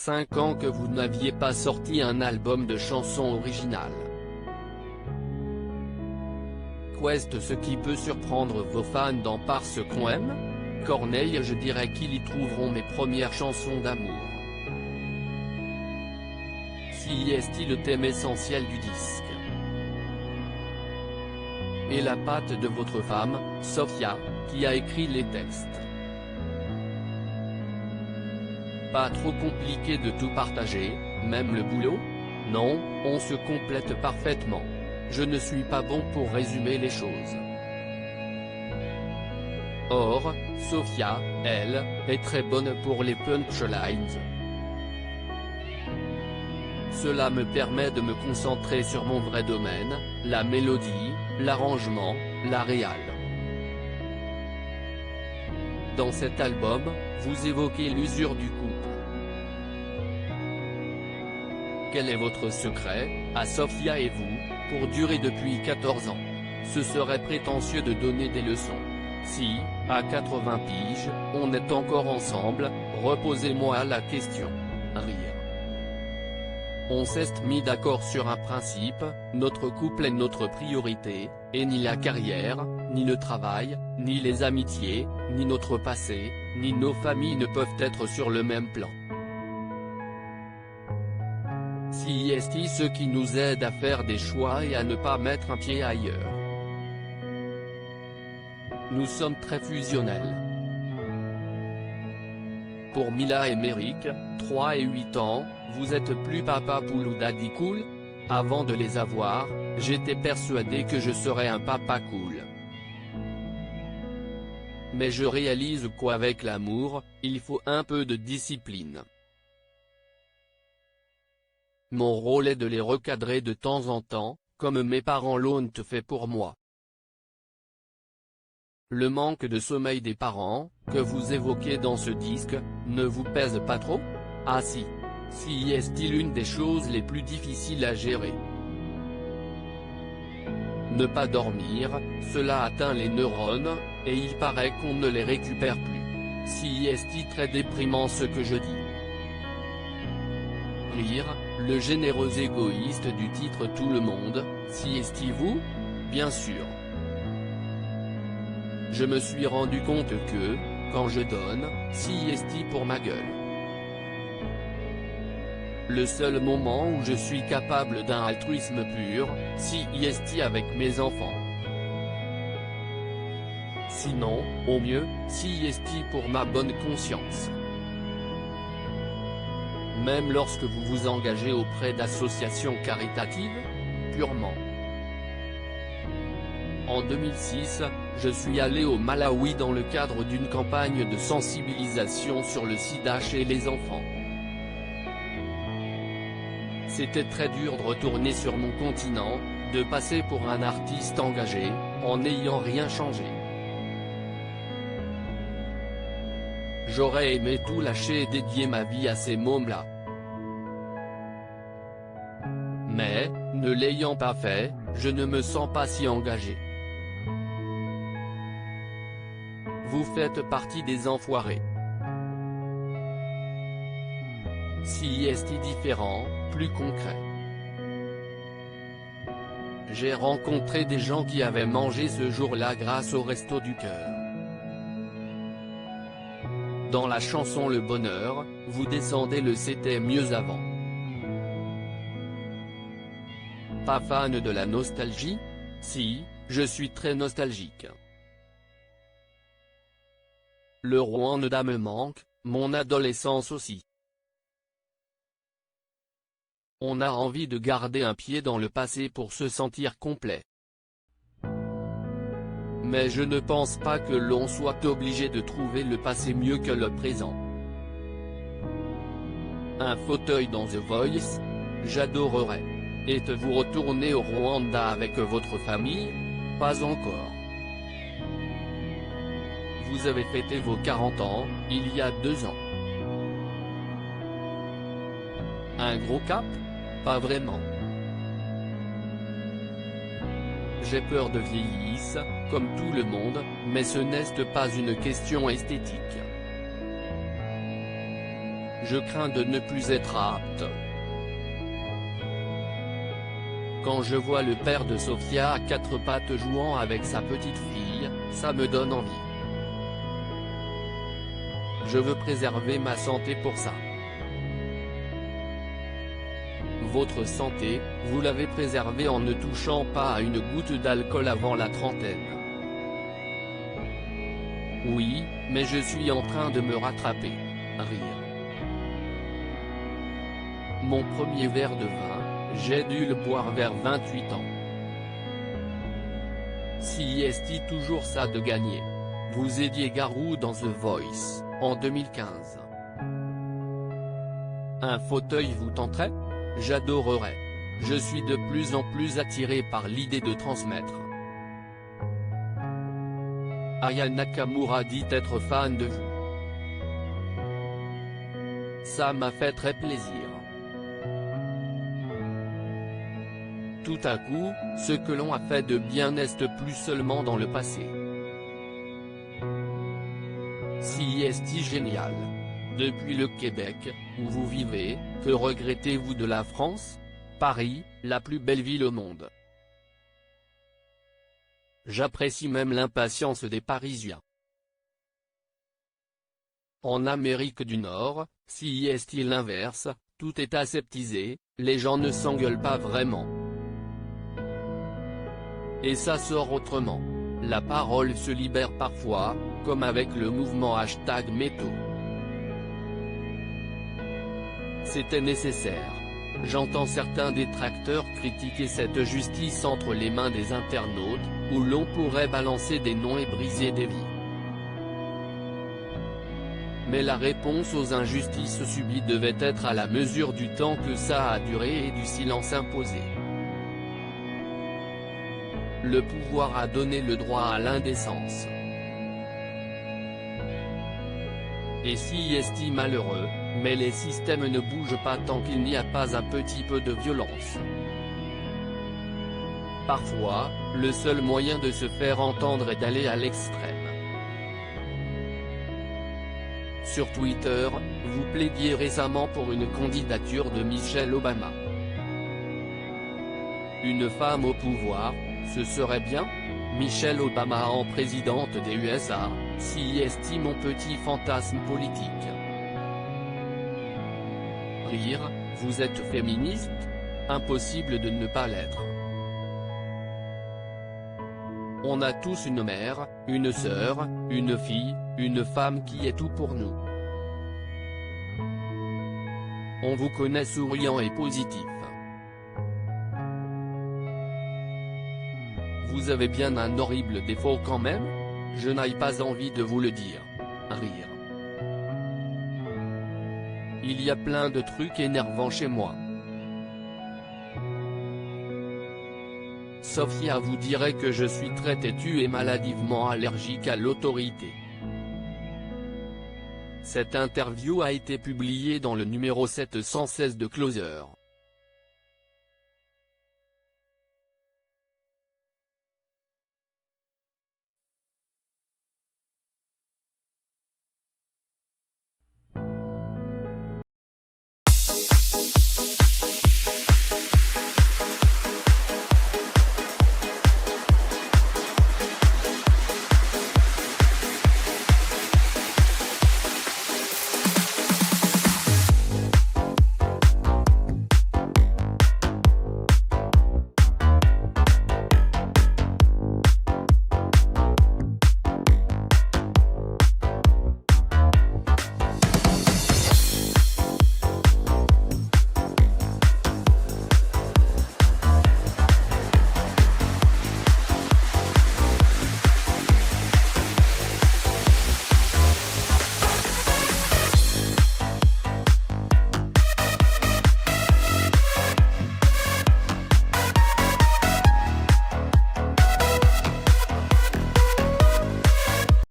5 ans que vous n'aviez pas sorti un album de chansons originales. Qu'est ce qui peut surprendre vos fans dans Parce qu'on aime? Corneille, je dirais qu'ils y trouveront mes premières chansons d'amour. Si est-il le thème essentiel du disque? Et la patte de votre femme, Sophia, qui a écrit les textes. Pas trop compliqué de tout partager, même le boulot? Non, on se complète parfaitement. Je ne suis pas bon pour résumer les choses. Or, Sophia, elle, est très bonne pour les punchlines. Cela me permet de me concentrer sur mon vrai domaine, la mélodie, l'arrangement, la réal. Dans cet album, vous évoquez l'usure du couple. Quel est votre secret, à Sophia et vous, pour durer depuis 14 ans? Ce serait prétentieux de donner des leçons. Si, à 80 piges, on est encore ensemble, reposez-moi la question. Rire. On s'est mis d'accord sur un principe, notre couple est notre priorité, et ni la carrière, ni le travail, ni les amitiés, ni notre passé, ni nos familles ne peuvent être sur le même plan. Si est ce qui nous aide à faire des choix et à ne pas mettre un pied ailleurs. Nous sommes très fusionnels. Pour Mila et Merrick, 3 et 8 ans, vous êtes plus papa poule ou daddy cool? Avant de les avoir, j'étais persuadé que je serais un papa cool. Mais je réalise qu'avec l'amour, il faut un peu de discipline. Mon rôle est de les recadrer de temps en temps, comme mes parents l'ont fait pour moi. Le manque de sommeil des parents, que vous évoquez dans ce disque, ne vous pèse pas trop? Ah si. Si est-il une des choses les plus difficiles à gérer. Ne pas dormir, cela atteint les neurones, et il paraît qu'on ne les récupère plus. Si est-il très déprimant ce que je dis. Rire, le généreux égoïste du titre Tout le monde, si est-il vous? Bien sûr. Je me suis rendu compte que, quand je donne, si est-il pour ma gueule. Le seul moment où je suis capable d'un altruisme pur, si est-il avec mes enfants. Sinon, au mieux, si est-il pour ma bonne conscience. Même lorsque vous vous engagez auprès d'associations caritatives? Purement. En 2006, je suis allé au Malawi dans le cadre d'une campagne de sensibilisation sur le sida chez les enfants. C'était très dur de retourner sur mon continent, de passer pour un artiste engagé, en n'ayant rien changé. J'aurais aimé tout lâcher et dédier ma vie à ces mômes-là. Mais, ne l'ayant pas fait, je ne me sens pas si engagé. Vous faites partie des enfoirés. Si est-il différent, plus concret. J'ai rencontré des gens qui avaient mangé ce jour-là grâce au Resto du Cœur. Dans la chanson Le Bonheur, vous descendez le C'était mieux avant. Pas fan de la nostalgie? Si, je suis très nostalgique. Le Rwanda me manque, mon adolescence aussi. On a envie de garder un pied dans le passé pour se sentir complet. Mais je ne pense pas que l'on soit obligé de trouver le passé mieux que le présent. Un fauteuil dans The Voice? J'adorerais. Êtes-vous retourné au Rwanda avec votre famille? Pas encore. Vous avez fêté vos 40 ans, il y a 2 ans. Un gros cap? Pas vraiment. J'ai peur de vieillisse, comme tout le monde, mais ce n'est pas une question esthétique. je crains de ne plus être apte. Quand je vois le père de Sofia à quatre pattes jouant avec sa petite fille, ça me donne envie. Je veux préserver ma santé pour ça. Votre santé, vous l'avez préservée en ne touchant pas à une goutte d'alcool avant la trentaine. Oui, mais je suis en train de me rattraper. Rire. Mon premier verre de vin, j'ai dû le boire vers 28 ans. Si est toujours ça de gagner. Vous aidiez Garou dans The Voice, en 2015. Un fauteuil vous tenterait? J'adorerais. Je suis de plus en plus attiré par l'idée de transmettre. Aya Nakamura dit être fan de vous. Ça m'a fait très plaisir. Tout à coup, ce que l'on a fait de bien n'est plus seulement dans le passé. Si est génial. Depuis le Québec, où vous vivez, que regrettez-vous de la France? Paris, la plus belle ville au monde. J'apprécie même l'impatience des Parisiens. En Amérique du Nord, si est l'inverse, tout est aseptisé, les gens ne s'engueulent pas vraiment. Et ça sort autrement. La parole se libère parfois, comme avec le mouvement #métaux. C'était nécessaire. J'entends certains détracteurs critiquer cette justice entre les mains des internautes, où l'on pourrait balancer des noms et briser des vies. Mais la réponse aux injustices subies devait être à la mesure du temps que ça a duré et du silence imposé. Le pouvoir a donné le droit à l'indécence. Et si est malheureux, mais les systèmes ne bougent pas tant qu'il n'y a pas un petit peu de violence. Parfois, le seul moyen de se faire entendre est d'aller à l'extrême. Sur Twitter, vous plaidiez récemment pour une candidature de Michelle Obama. Une femme au pouvoir, ce serait bien? Michelle Obama en présidente des USA, si est mon petit fantasme politique. Rire, vous êtes féministe? Impossible de ne pas l'être. On a tous une mère, une sœur, une fille, une femme qui est tout pour nous. On vous connaît souriant et positif. Vous avez bien un horrible défaut quand même? Je n'ai pas envie de vous le dire. Rire. Il y a plein de trucs énervants chez moi. Sofia vous dirait que je suis très têtu et maladivement allergique à l'autorité. Cette interview a été publiée dans le numéro 716 de Closer.